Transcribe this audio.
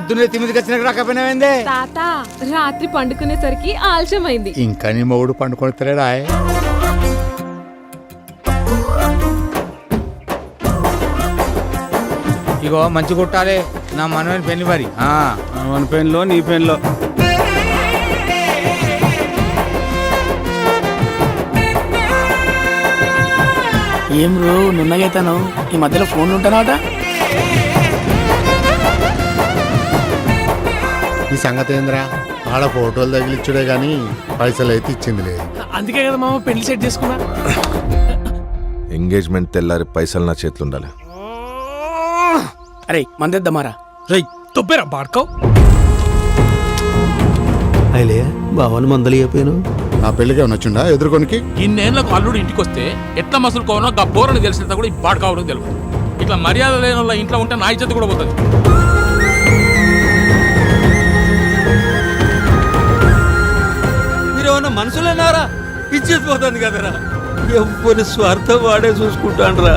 పొద్దున్నే తిమిదికి వచ్చిన రాకపోయినావేందే? తాత రాత్రి పండుకునేసరికి ఆలస్యమైంది. ఇంకా నీ మొగుడు పండుకొడతలేడా? ఇగో మంచి కొట్టాలి నా మనవని పెళ్లి మరి. మన పెన్లో నీ పెన్లో ఏం రో నున్నగైతాను ఈ మధ్యలో ఫోన్లు ఉంటానాట. ఈ సంగతి ఏంద్రా? ఆడ ఫోటోలు తగిలిచ్చుడే గాని పైసలు అయితే ఇచ్చింది లేదు. అందుకే కదా మామ పెళ్లి సెట్ చేసుకున్నా. ఎంగేజ్మెంట్ తెల్లారి పైసలు నా చేతులు ఉండాలి. అరే మందేద్దామారా. రేయ్ తొబ్బేరా బాడుకో. అయిలే బావని మందలు చెప్పాను. నా పెళ్లికి ఏమన్నా వచ్చిండా ఎదుర్కొనికి? ఇన్నేళ్లకు అల్లుడు ఇంటికి వస్తే ఎట్లా మసులుకోవనో గబ్బోరని తెలిసినంత కూడా ఇప్పాడు కావడం తెలియదు. ఇట్లా మర్యాద లేని వాళ్ళ ఇంట్లో ఉంటే నా ఇజ్జత్ కూడా పోతుంది. మీరేమన్నా మనుషులేనారా? ఇచ్చేది పోతుంది కదరా. ఎవ్వరి స్వార్థం వాడే చూసుకుంటాండ్రా.